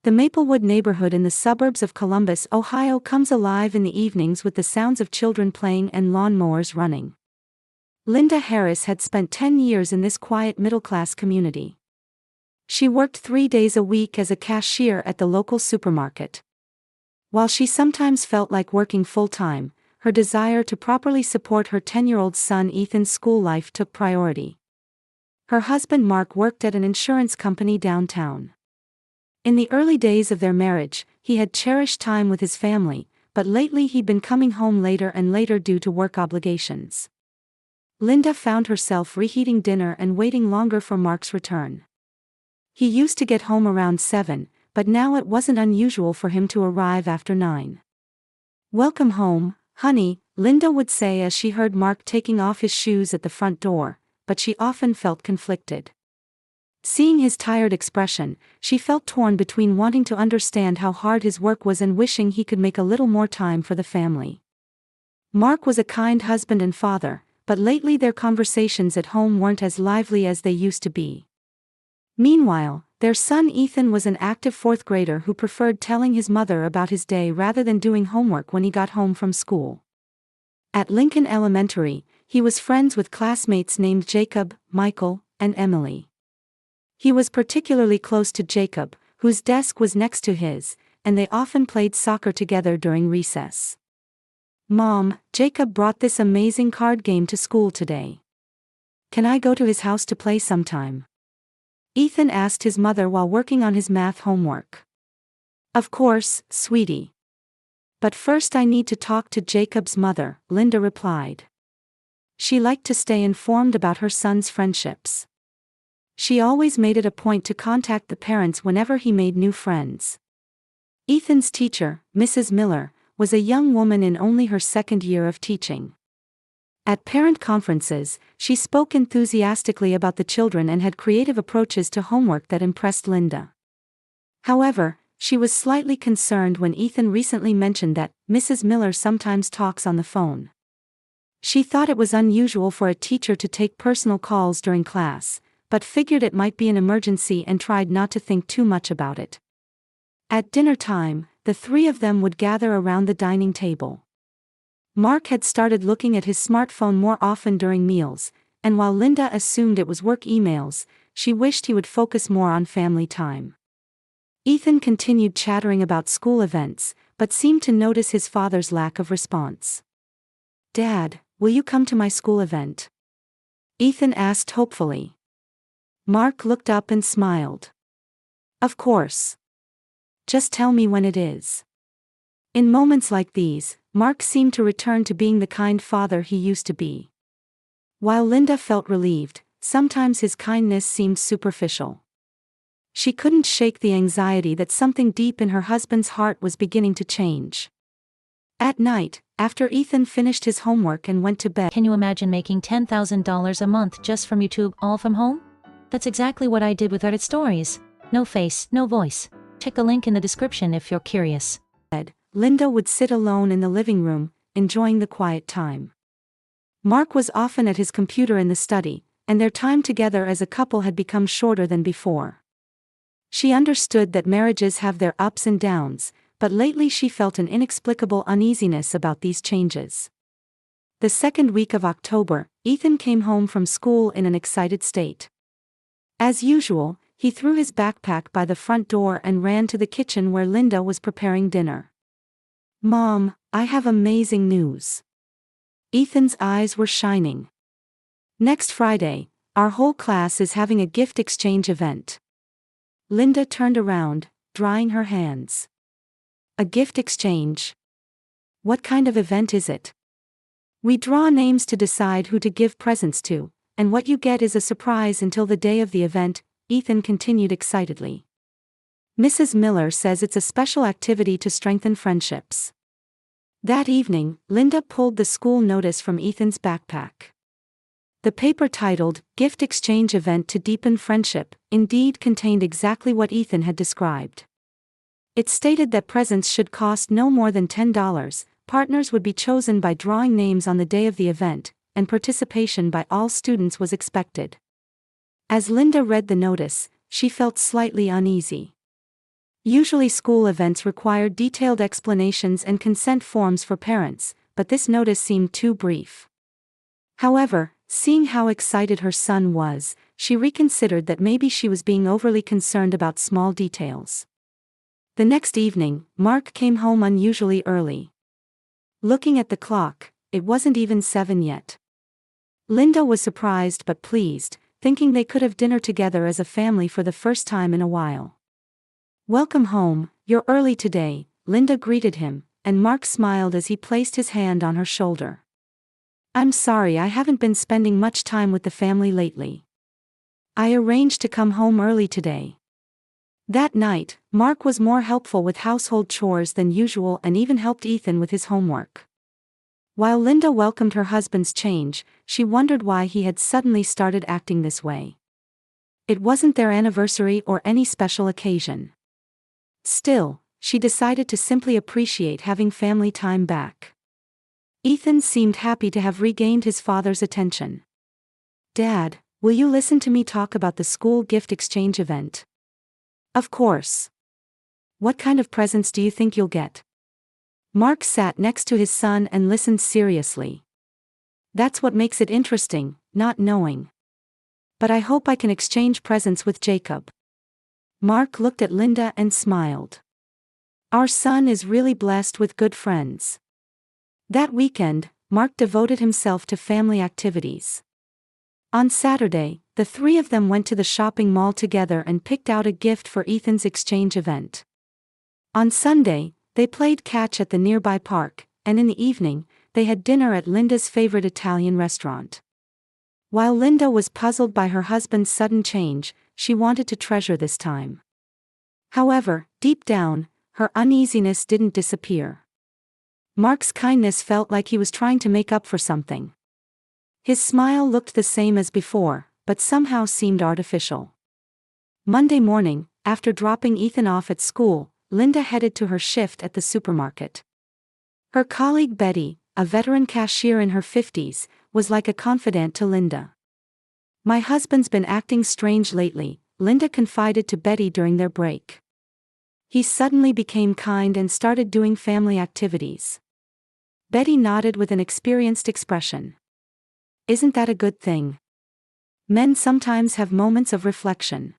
The Maplewood neighborhood in the suburbs of Columbus, Ohio comes alive in the evenings with the sounds of children playing and lawnmowers running. Linda Harris had spent 10 years in this quiet middle-class community. She worked 3 days a week as a cashier at the local supermarket. While she sometimes felt like working full-time, her desire to properly support her 10-year-old son Ethan's school life took priority. Her husband Mark worked at an insurance company downtown. In the early days of their marriage, he had cherished time with his family, but lately he'd been coming home later and later due to work obligations. Linda found herself reheating dinner and waiting longer for Mark's return. He used to get home around 7, but now it wasn't unusual for him to arrive after 9. "Welcome home, honey," Linda would say as she heard Mark taking off his shoes at the front door, but she often felt conflicted. Seeing his tired expression, she felt torn between wanting to understand how hard his work was and wishing he could make a little more time for the family. Mark was a kind husband and father, but lately their conversations at home weren't as lively as they used to be. Meanwhile, their son Ethan was an active 4th grader who preferred telling his mother about his day rather than doing homework when he got home from school. At Lincoln Elementary, he was friends with classmates named Jacob, Michael, and Emily. He was particularly close to Jacob, whose desk was next to his, and they often played soccer together during recess. "Mom, Jacob brought this amazing card game to school today. Can I go to his house to play sometime?" Ethan asked his mother while working on his math homework. "Of course, sweetie. But first I need to talk to Jacob's mother," Linda replied. She liked to stay informed about her son's friendships. She always made it a point to contact the parents whenever he made new friends. Ethan's teacher, Mrs. Miller, was a young woman in only her 2nd year of teaching. At parent conferences, she spoke enthusiastically about the children and had creative approaches to homework that impressed Linda. However, she was slightly concerned when Ethan recently mentioned that Mrs. Miller sometimes talks on the phone. She thought it was unusual for a teacher to take personal calls during class, but figured it might be an emergency and tried not to think too much about it. At dinner time, the 3 of them would gather around the dining table. Mark had started looking at his smartphone more often during meals, and while Linda assumed it was work emails, she wished he would focus more on family time. Ethan continued chattering about school events, but seemed to notice his father's lack of response. "Dad, will you come to my school event?" Ethan asked hopefully. Mark looked up and smiled. "Of course. Just tell me when it is." In moments like these, Mark seemed to return to being the kind father he used to be. While Linda felt relieved, sometimes his kindness seemed superficial. She couldn't shake the anxiety that something deep in her husband's heart was beginning to change. At night, after Ethan finished his homework and went to bed. Can you imagine making $10,000 a month just from YouTube, all from home? That's exactly what I did with Reddit Stories. No face, no voice. Check the link in the description if you're curious. Linda would sit alone in the living room, enjoying the quiet time. Mark was often at his computer in the study, and their time together as a couple had become shorter than before. She understood that marriages have their ups and downs, but lately she felt an inexplicable uneasiness about these changes. The 2nd week of October, Ethan came home from school in an excited state. As usual, he threw his backpack by the front door and ran to the kitchen where Linda was preparing dinner. "Mom, I have amazing news." Ethan's eyes were shining. "Next Friday, our whole class is having a gift exchange event." Linda turned around, drying her hands. "A gift exchange? What kind of event is it?" "We draw names to decide who to give presents to, and what you get is a surprise until the day of the event," Ethan continued excitedly. "Mrs. Miller says it's a special activity to strengthen friendships." That evening, Linda pulled the school notice from Ethan's backpack. The paper titled, "Gift Exchange Event to Deepen Friendship," indeed contained exactly what Ethan had described. It stated that presents should cost no more than $10, partners would be chosen by drawing names on the day of the event, and participation by all students was expected. As Linda read the notice, she felt slightly uneasy. Usually school events required detailed explanations and consent forms for parents, but this notice seemed too brief. However, seeing how excited her son was, she reconsidered that maybe she was being overly concerned about small details. The next evening, Mark came home unusually early. Looking at the clock, it wasn't even 7 yet. Linda was surprised but pleased, thinking they could have dinner together as a family for the first time in a while. "Welcome home, you're early today," Linda greeted him, and Mark smiled as he placed his hand on her shoulder. "I'm sorry I haven't been spending much time with the family lately. I arranged to come home early today." That night, Mark was more helpful with household chores than usual and even helped Ethan with his homework. While Linda welcomed her husband's change, she wondered why he had suddenly started acting this way. It wasn't their anniversary or any special occasion. Still, she decided to simply appreciate having family time back. Ethan seemed happy to have regained his father's attention. "Dad, will you listen to me talk about the school gift exchange event?" "Of course. What kind of presents do you think you'll get?" Mark sat next to his son and listened seriously. "That's what makes it interesting, not knowing. But I hope I can exchange presents with Jacob." Mark looked at Linda and smiled. "Our son is really blessed with good friends." That weekend, Mark devoted himself to family activities. On Saturday, the three of them went to the shopping mall together and picked out a gift for Ethan's exchange event. On Sunday, they played catch at the nearby park, and in the evening, they had dinner at Linda's favorite Italian restaurant. While Linda was puzzled by her husband's sudden change, she wanted to treasure this time. However, deep down, her uneasiness didn't disappear. Mark's kindness felt like he was trying to make up for something. His smile looked the same as before, but somehow seemed artificial. Monday morning, after dropping Ethan off at school, Linda headed to her shift at the supermarket. Her colleague Betty, a veteran cashier in her 50s, was like a confidant to Linda. "My husband's been acting strange lately," Linda confided to Betty during their break. "He suddenly became kind and started doing family activities." Betty nodded with an experienced expression. "Isn't that a good thing? Men sometimes have moments of reflection."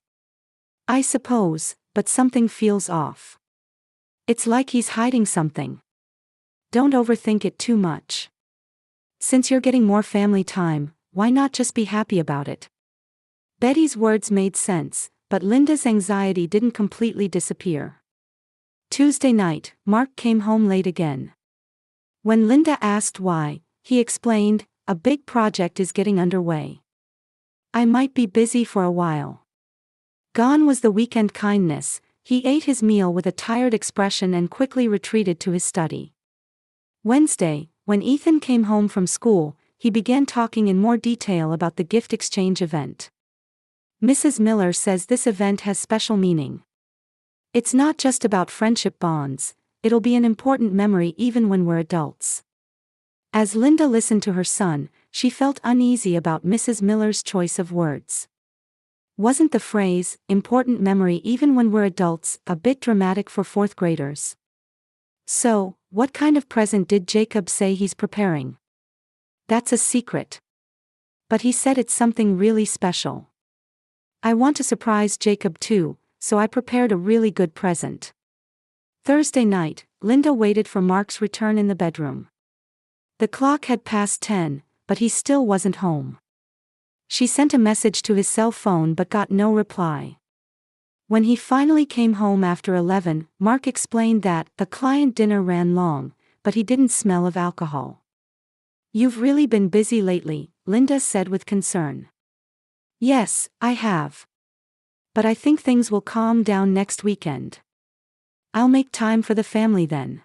"I suppose, but something feels off. It's like he's hiding something." "Don't overthink it too much. Since you're getting more family time, why not just be happy about it?" Betty's words made sense, but Linda's anxiety didn't completely disappear. Tuesday night, Mark came home late again. When Linda asked why, he explained, "A big project is getting underway. I might be busy for a while." Gone was the weekend kindness. He ate his meal with a tired expression and quickly retreated to his study. Wednesday, when Ethan came home from school, he began talking in more detail about the gift exchange event. "Mrs. Miller says this event has special meaning. It's not just about friendship bonds, it'll be an important memory even when we're adults." As Linda listened to her son, she felt uneasy about Mrs. Miller's choice of words. Wasn't the phrase, "important memory even when we're adults," a bit dramatic for fourth graders? "So, what kind of present did Jacob say he's preparing?" "That's a secret. But he said it's something really special. I want to surprise Jacob too, so I prepared a really good present." Thursday night, Linda waited for Mark's return in the bedroom. The clock had passed 10, but he still wasn't home. She sent a message to his cell phone but got no reply. When he finally came home after 11, Mark explained that the client dinner ran long, but he didn't smell of alcohol. "You've really been busy lately," Linda said with concern. "Yes, I have. But I think things will calm down next weekend. I'll make time for the family then."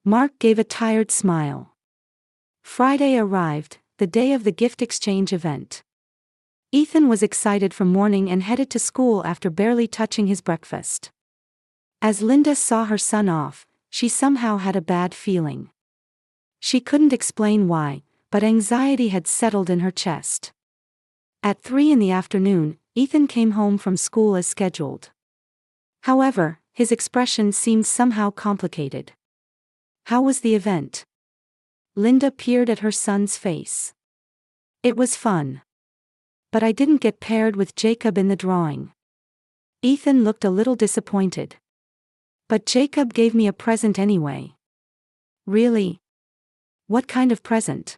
Mark gave a tired smile. Friday arrived, the day of the gift exchange event. Ethan was excited from morning and headed to school after barely touching his breakfast. As Linda saw her son off, she somehow had a bad feeling. She couldn't explain why, but anxiety had settled in her chest. At 3 in the afternoon, Ethan came home from school as scheduled. However, his expression seemed somehow complicated. How was the event? Linda peered at her son's face. It was fun. But I didn't get paired with Jacob in the drawing. Ethan looked a little disappointed. But Jacob gave me a present anyway. Really? What kind of present?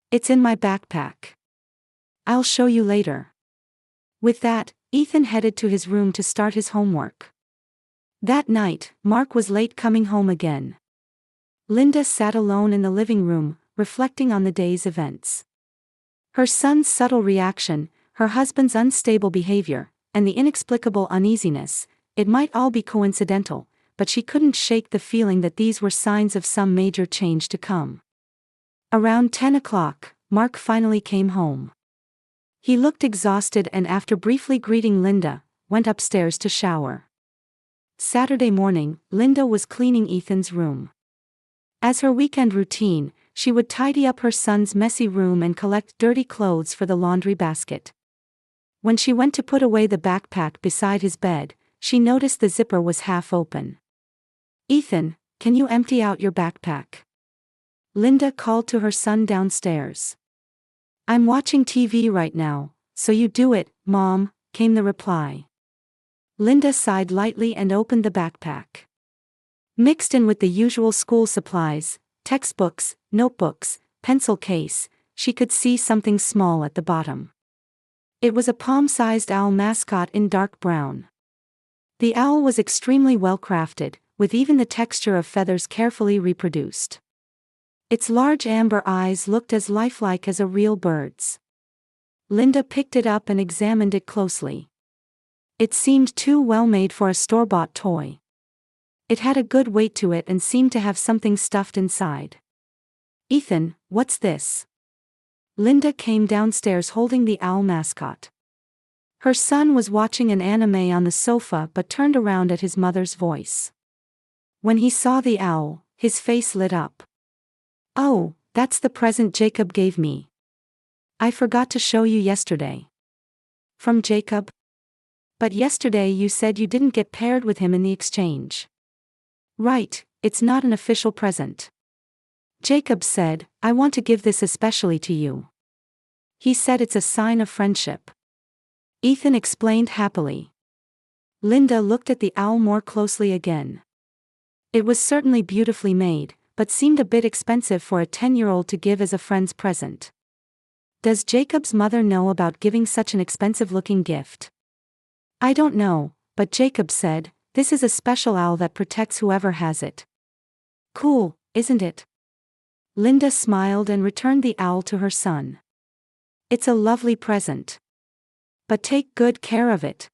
It's in my backpack. I'll show you later. With that, Ethan headed to his room to start his homework. That night, Mark was late coming home again. Linda sat alone in the living room, reflecting on the day's events. Her son's subtle reaction, her husband's unstable behavior, and the inexplicable uneasiness, it might all be coincidental, but she couldn't shake the feeling that these were signs of some major change to come. Around 10 o'clock, Mark finally came home. He looked exhausted and after briefly greeting Linda, went upstairs to shower. Saturday morning, Linda was cleaning Ethan's room. As her weekend routine, she would tidy up her son's messy room and collect dirty clothes for the laundry basket. When she went to put away the backpack beside his bed, she noticed the zipper was half open. "Ethan, can you empty out your backpack?" Linda called to her son downstairs. "I'm watching TV right now, so you do it, Mom," came the reply. Linda sighed lightly and opened the backpack. Mixed in with the usual school supplies, textbooks, notebooks, pencil case, she could see something small at the bottom. It was a palm-sized owl mascot in dark brown. The owl was extremely well crafted, with even the texture of feathers carefully reproduced. Its large amber eyes looked as lifelike as a real bird's. Linda picked it up and examined it closely. It seemed too well made for a store-bought toy. It had a good weight to it and seemed to have something stuffed inside. "Ethan, what's this?" Linda came downstairs holding the owl mascot. Her son was watching an anime on the sofa but turned around at his mother's voice. When he saw the owl, his face lit up. "Oh, that's the present Jacob gave me. I forgot to show you yesterday." "From Jacob? But yesterday you said you didn't get paired with him in the exchange." "Right, it's not an official present. Jacob said, I want to give this especially to you. He said it's a sign of friendship." Ethan explained happily. Linda looked at the owl more closely again. It was certainly beautifully made, but seemed a bit expensive for a 10-year-old to give as a friend's present. Does Jacob's mother know about giving such an expensive-looking gift? "I don't know, but Jacob said, this is a special owl that protects whoever has it." "Cool, isn't it?" Linda smiled and returned the owl to her son. "It's a lovely present. But take good care of it."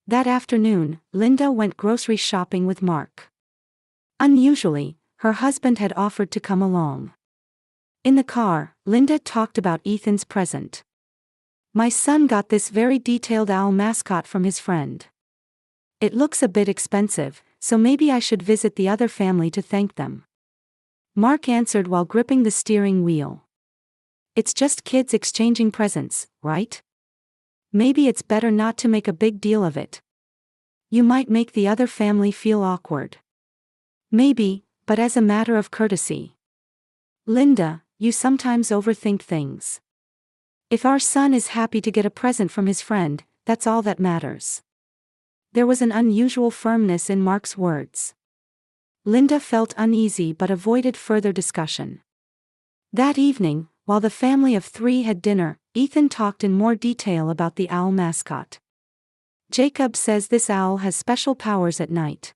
That afternoon, Linda went grocery shopping with Mark. Unusually, her husband had offered to come along. In the car, Linda talked about Ethan's present. "My son got this very detailed owl mascot from his friend. It looks a bit expensive, so maybe I should visit the other family to thank them." Mark answered while gripping the steering wheel. "It's just kids exchanging presents, right? Maybe it's better not to make a big deal of it. You might make the other family feel awkward." "Maybe, but as a matter of courtesy." "Linda, you sometimes overthink things. If our son is happy to get a present from his friend, that's all that matters." There was an unusual firmness in Mark's words. Linda felt uneasy but avoided further discussion. That evening, while the family of 3 had dinner, Ethan talked in more detail about the owl mascot. "Jacob says this owl has special powers at night.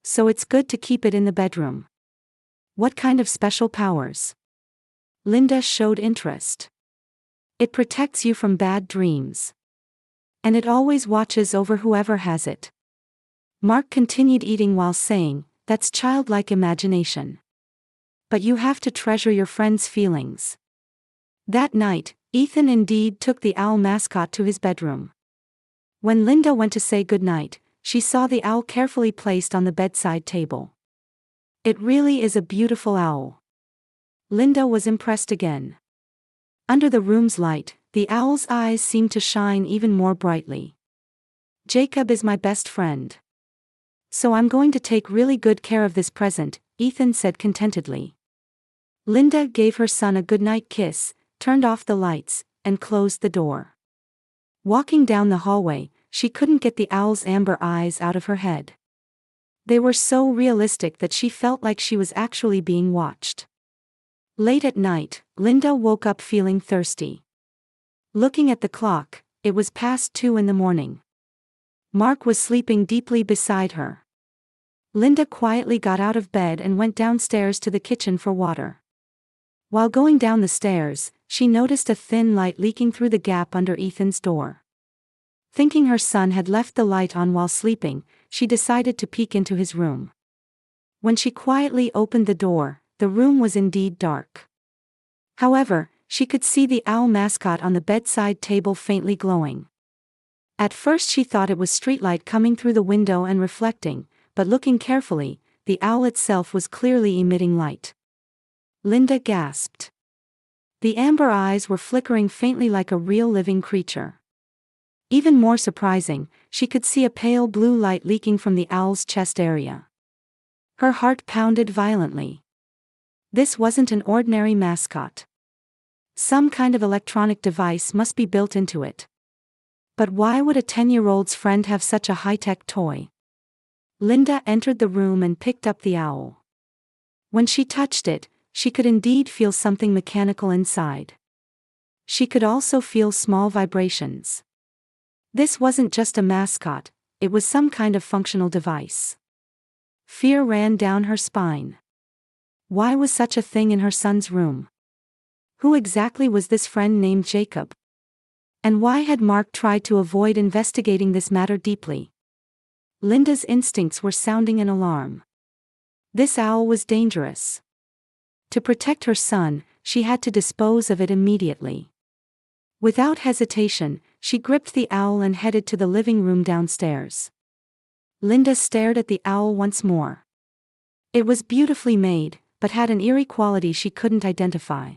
So it's good to keep it in the bedroom." "What kind of special powers?" Linda showed interest. "It protects you from bad dreams. And it always watches over whoever has it." Mark continued eating while saying, "That's childlike imagination. But you have to treasure your friend's feelings." That night, Ethan indeed took the owl mascot to his bedroom. When Linda went to say goodnight, she saw the owl carefully placed on the bedside table. "It really is a beautiful owl." Linda was impressed again. Under the room's light, the owl's eyes seemed to shine even more brightly. "Jacob is my best friend. So I'm going to take really good care of this present, Ethan said contentedly. Linda gave her son a goodnight kiss, turned off the lights, and closed the door. Walking down the hallway, she couldn't get the owl's amber eyes out of her head. They were so realistic that she felt like she was actually being watched. Late at night, Linda woke up feeling thirsty. Looking at the clock, it was past 2 in the morning. Mark was sleeping deeply beside her. Linda quietly got out of bed and went downstairs to the kitchen for water. While going down the stairs, she noticed a thin light leaking through the gap under Ethan's door. Thinking her son had left the light on while sleeping, she decided to peek into his room. When she quietly opened the door, the room was indeed dark. However, she could see the owl mascot on the bedside table faintly glowing. At first she thought it was streetlight coming through the window and reflecting, but looking carefully, the owl itself was clearly emitting light. Linda gasped. The amber eyes were flickering faintly like a real living creature. Even more surprising, she could see a pale blue light leaking from the owl's chest area. Her heart pounded violently. This wasn't an ordinary mascot. Some kind of electronic device must be built into it. But why would a 10-year-old's friend have such a high-tech toy? Linda entered the room and picked up the owl. When she touched it, she could indeed feel something mechanical inside. She could also feel small vibrations. This wasn't just a mascot, it was some kind of functional device. Fear ran down her spine. Why was such a thing in her son's room? Who exactly was this friend named Jacob? And why had Mark tried to avoid investigating this matter deeply? Linda's instincts were sounding an alarm. This owl was dangerous. To protect her son, she had to dispose of it immediately. Without hesitation, she gripped the owl and headed to the living room downstairs. Linda stared at the owl once more. It was beautifully made, but had an eerie quality she couldn't identify.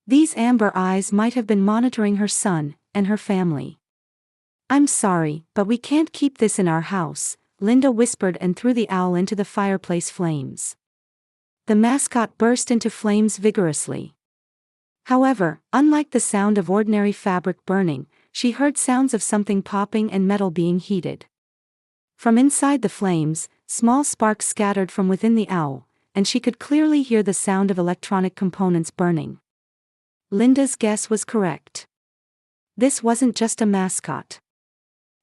These amber eyes might have been monitoring her son and her family. "I'm sorry, but we can't keep this in our house," Linda whispered and threw the owl into the fireplace flames. The mascot burst into flames vigorously. However, unlike the sound of ordinary fabric burning, she heard sounds of something popping and metal being heated. From inside the flames, small sparks scattered from within the owl, and she could clearly hear the sound of electronic components burning. Linda's guess was correct. This wasn't just a mascot.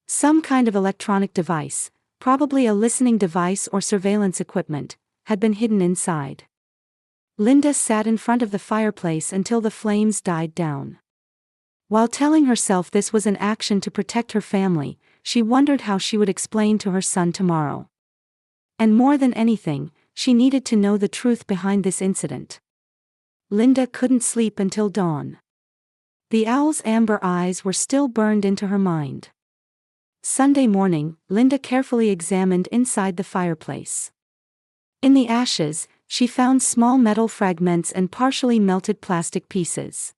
Some kind of electronic device, probably a listening device or surveillance equipment, had been hidden inside. Linda sat in front of the fireplace until the flames died down. While telling herself this was an action to protect her family, she wondered how she would explain to her son tomorrow. And more than anything, she needed to know the truth behind this incident. Linda couldn't sleep until dawn. The owl's amber eyes were still burned into her mind. Sunday morning, Linda carefully examined inside the fireplace. In the ashes, she found small metal fragments and partially melted plastic pieces.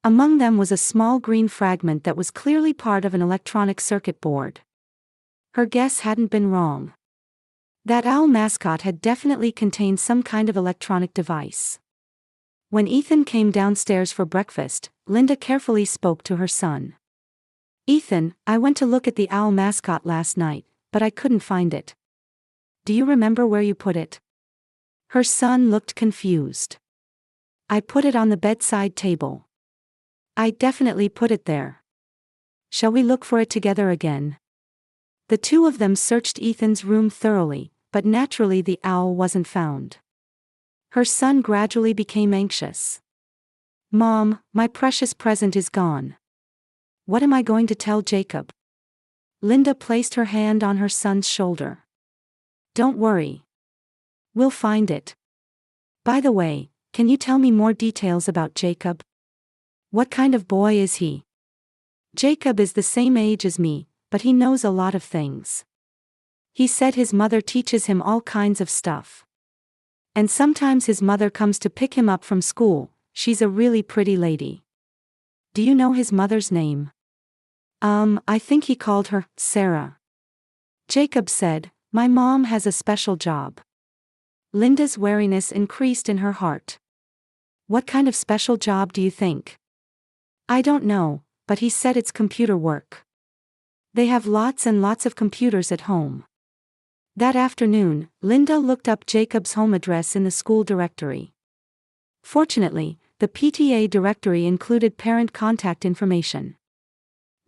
Among them was a small green fragment that was clearly part of an electronic circuit board. Her guess hadn't been wrong. That owl mascot had definitely contained some kind of electronic device. When Ethan came downstairs for breakfast, Linda carefully spoke to her son. "Ethan, I went to look at the owl mascot last night, but I couldn't find it. Do you remember where you put it?" Her son looked confused. "I put it on the bedside table. I definitely put it there. Shall we look for it together again?" The two of them searched Ethan's room thoroughly, but naturally the owl wasn't found. Her son gradually became anxious. "Mom, my precious present is gone. What am I going to tell Jacob?" Linda placed her hand on her son's shoulder. "Don't worry. We'll find it. By the way, can you tell me more details about Jacob? What kind of boy is he?" "Jacob is the same age as me, but he knows a lot of things. He said his mother teaches him all kinds of stuff. And sometimes his mother comes to pick him up from school. She's a really pretty lady." "Do you know his mother's name?" I think he called her Sarah." Jacob said, My mom has a special job. Linda's wariness increased in her heart. What kind of special job do you think? I don't know, but he said it's computer work. They have lots and lots of computers at home. That afternoon, Linda looked up Jacob's home address in the school directory. Fortunately, the PTA directory included parent contact information.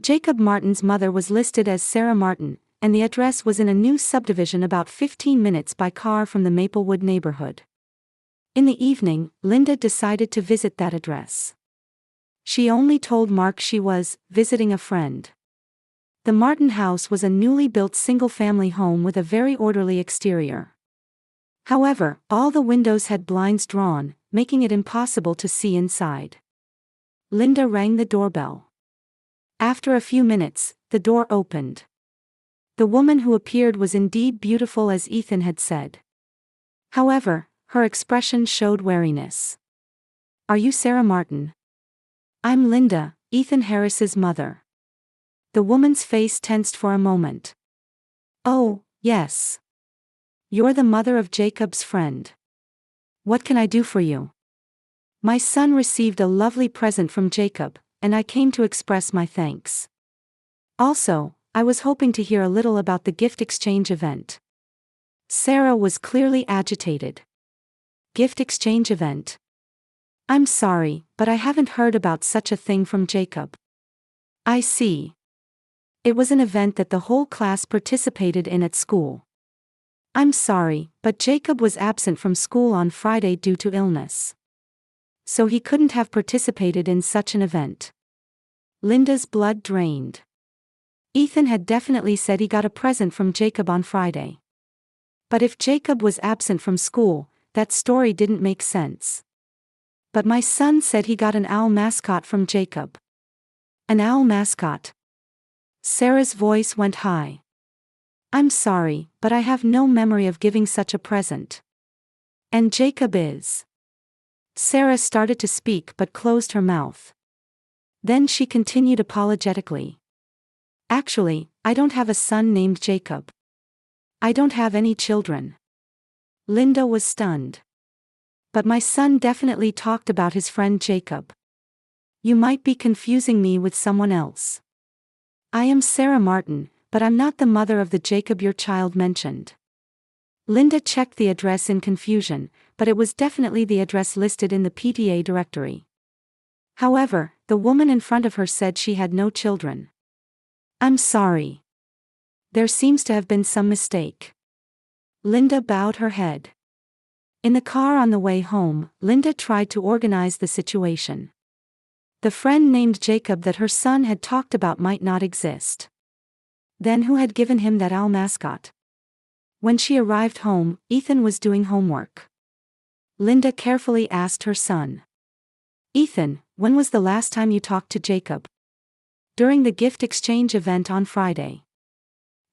Jacob Martin's mother was listed as Sarah Martin, and the address was in a new subdivision about 15 minutes by car from the Maplewood neighborhood. In the evening, Linda decided to visit that address. She only told Mark she was visiting a friend. The Martin house was a newly built single-family home with a very orderly exterior. However, all the windows had blinds drawn, making it impossible to see inside. Linda rang the doorbell. After a few minutes, the door opened. The woman who appeared was indeed beautiful as Ethan had said. However, her expression showed wariness. Are you Sarah Martin? I'm Linda, Ethan Harris's mother. The woman's face tensed for a moment. Oh, yes. You're the mother of Jacob's friend. What can I do for you? My son received a lovely present from Jacob, and I came to express my thanks. Also, I was hoping to hear a little about the gift exchange event. Sarah was clearly agitated. Gift exchange event? I'm sorry, but I haven't heard about such a thing from Jacob. I see. It was an event that the whole class participated in at school. I'm sorry, but Jacob was absent from school on Friday due to illness. So he couldn't have participated in such an event. Linda's blood drained. Ethan had definitely said he got a present from Jacob on Friday. But if Jacob was absent from school, that story didn't make sense. But my son said he got an owl mascot from Jacob. An owl mascot? Sarah's voice went high. I'm sorry, but I have no memory of giving such a present. And Jacob is. Sarah started to speak but closed her mouth. Then she continued apologetically. Actually, I don't have a son named Jacob. I don't have any children. Linda was stunned. But my son definitely talked about his friend Jacob. You might be confusing me with someone else. I am Sarah Martin, but I'm not the mother of the Jacob your child mentioned. Linda checked the address in confusion, but it was definitely the address listed in the PTA directory. However, the woman in front of her said she had no children. I'm sorry. There seems to have been some mistake. Linda bowed her head. In the car on the way home, Linda tried to organize the situation. The friend named Jacob that her son had talked about might not exist. Then who had given him that owl mascot? When she arrived home, Ethan was doing homework. Linda carefully asked her son. Ethan, when was the last time you talked to Jacob? During the gift exchange event on Friday.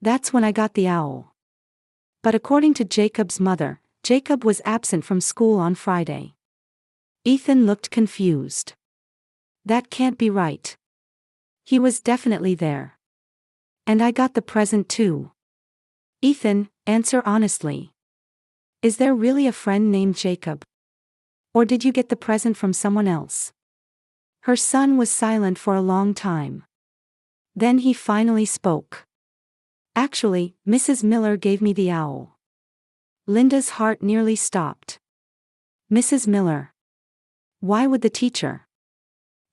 That's when I got the owl. But according to Jacob's mother, Jacob was absent from school on Friday. Ethan looked confused. That can't be right. He was definitely there. And I got the present too. Ethan, answer honestly. Is there really a friend named Jacob? Or did you get the present from someone else? Her son was silent for a long time. Then he finally spoke. Actually, Mrs. Miller gave me the owl. Linda's heart nearly stopped. Mrs. Miller. Why would the teacher?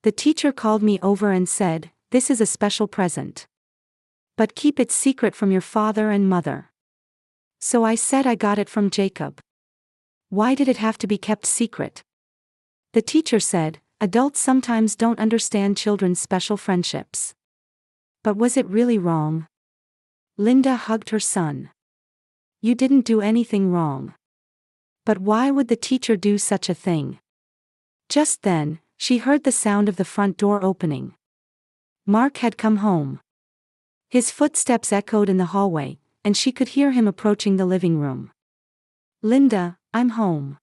The teacher called me over and said, "This is a special present. But keep it secret from your father and mother." So I said I got it from Jacob. Why did it have to be kept secret? The teacher said, adults sometimes don't understand children's special friendships. But was it really wrong? Linda hugged her son. You didn't do anything wrong. But why would the teacher do such a thing? Just then, she heard the sound of the front door opening. Mark had come home. His footsteps echoed in the hallway, and she could hear him approaching the living room. Linda, I'm home.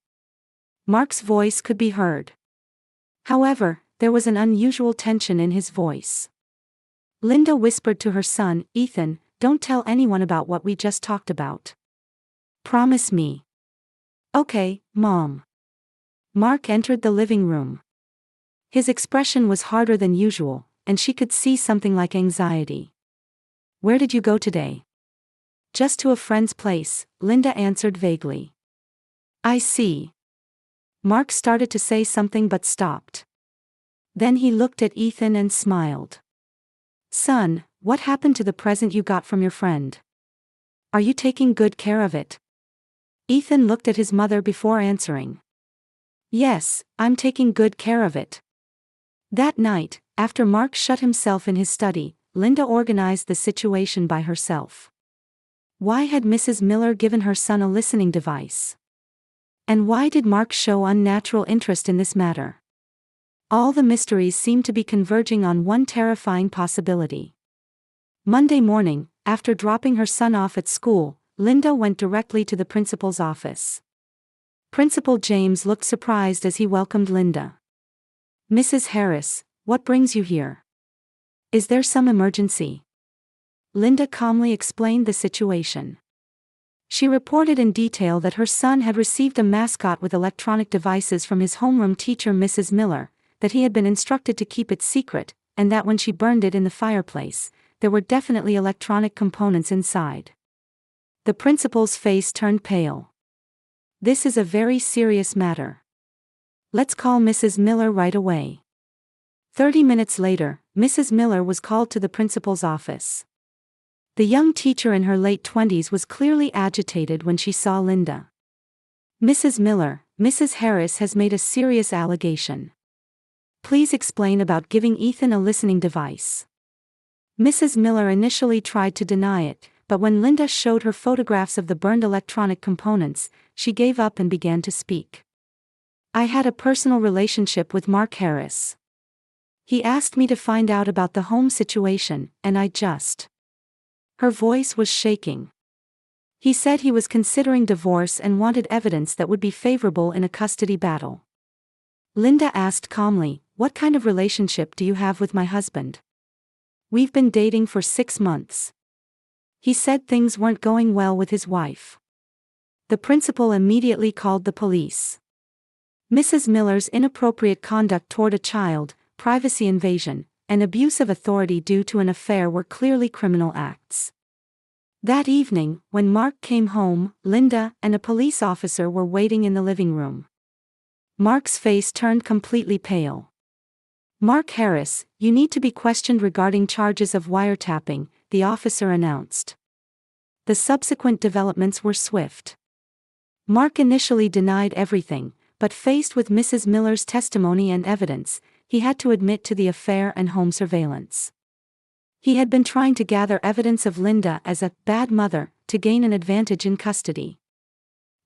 Mark's voice could be heard. However, there was an unusual tension in his voice. Linda whispered to her son, Ethan, don't tell anyone about what we just talked about. Promise me. Okay, Mom. Mark entered the living room. His expression was harder than usual, and she could see something like anxiety. Where did you go today? Just to a friend's place, Linda answered vaguely. I see. Mark started to say something but stopped. Then he looked at Ethan and smiled. Son, what happened to the present you got from your friend? Are you taking good care of it? Ethan looked at his mother before answering. Yes, I'm taking good care of it. That night, after Mark shut himself in his study, Linda organized the situation by herself. Why had Mrs. Miller given her son a listening device? And why did Mark show unnatural interest in this matter? All the mysteries seemed to be converging on one terrifying possibility. Monday morning, after dropping her son off at school, Linda went directly to the principal's office. Principal James looked surprised as he welcomed Linda. Mrs. Harris, what brings you here? Is there some emergency? Linda calmly explained the situation. She reported in detail that her son had received a Mascot with electronic devices from his homeroom teacher Mrs. Miller, that he had been instructed to keep it secret, and that when she burned it in the fireplace, there were definitely electronic components inside. The principal's face turned pale. This is a very serious matter. Let's call Mrs. Miller right away. 30 minutes later, Mrs. Miller was called to the principal's office. The young teacher in her late 20s was clearly agitated when she saw Linda. Mrs. Miller, Mrs. Harris has made a serious allegation. Please explain about giving Ethan a listening device. Mrs. Miller initially tried to deny it, but when Linda showed her photographs of the burned electronic components, she gave up and began to speak. I had a personal relationship with Mark Harris. He asked me to find out about the home situation, and I just... Her voice was shaking. He said he was considering divorce and wanted evidence that would be favorable in a custody battle. Linda asked calmly, what kind of relationship do you have with my husband? We've been dating for 6 months. He said things weren't going well with his wife. The principal immediately called the police. Mrs. Miller's inappropriate conduct toward a child, privacy invasion, and abuse of authority due to an affair were clearly criminal acts. That evening, when Mark came home, Linda and a police officer were waiting in the living room. Mark's face turned completely pale. Mark Harris, you need to be questioned regarding charges of wiretapping, the officer announced. The subsequent developments were swift. Mark initially denied everything, but faced with Mrs. Miller's testimony and evidence, he had to admit to the affair and home surveillance. He had been trying to gather evidence of Linda as a bad mother to gain an advantage in custody.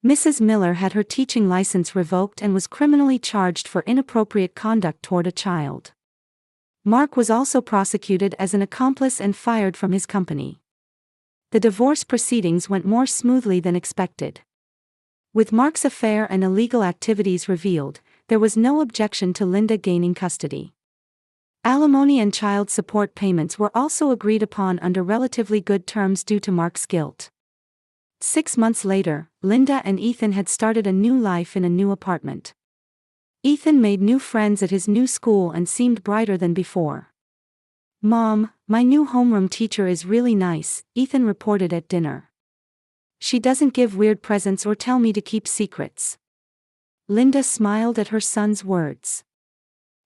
Mrs. Miller had her teaching license revoked and was criminally charged for inappropriate conduct toward a child. Mark was also prosecuted as an accomplice and fired from his company. The divorce proceedings went more smoothly than expected. With Mark's affair and illegal activities revealed, there was no objection to Linda gaining custody. Alimony and child support payments were also agreed upon under relatively good terms due to Mark's guilt. 6 months later, Linda and Ethan had started a new life in a new apartment. Ethan made new friends at his new school and seemed brighter than before. Mom, my new homeroom teacher is really nice, Ethan reported at dinner. She doesn't give weird presents or tell me to keep secrets. Linda smiled at her son's words.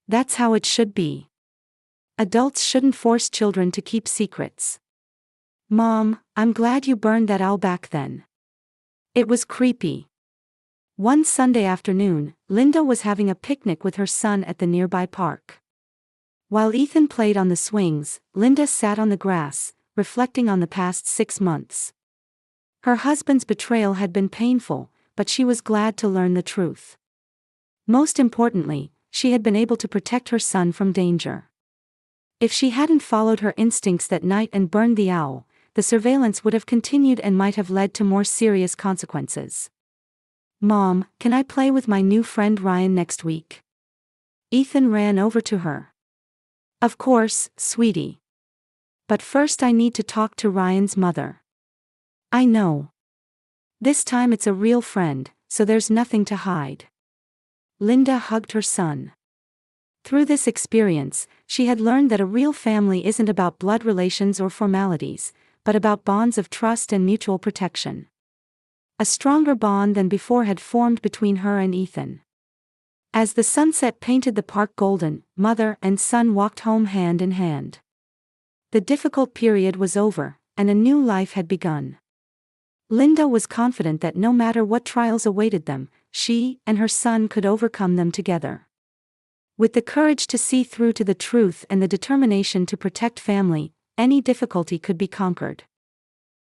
That's how it should be. Adults shouldn't force children to keep secrets. Mom, I'm glad you burned that owl back then. It was creepy. One Sunday afternoon, Linda was having a picnic with her son at the nearby park. While Ethan played on the swings, Linda sat on the grass, reflecting on the past 6 months. Her husband's betrayal had been painful, but she was glad to learn the truth. Most importantly, she had been able to protect her son from danger. If she hadn't followed her instincts that night and burned the owl, the surveillance would have continued and might have led to more serious consequences. Mom, can I play with my new friend Ryan next week? Ethan ran over to her. Of course, sweetie. But first I need to talk to Ryan's mother. I know. This time it's a real friend, so there's nothing to hide. Linda hugged her son. Through this experience, she had learned that a real family isn't about blood relations or formalities, but about bonds of trust and mutual protection. A stronger bond than before had formed between her and Ethan. As the sunset painted the park golden, mother and son walked home hand in hand. The difficult period was over, and a new life had begun. Linda was confident that no matter what trials awaited them, she and her son could overcome them together. With the courage to see through to the truth and the determination to protect family, any difficulty could be conquered.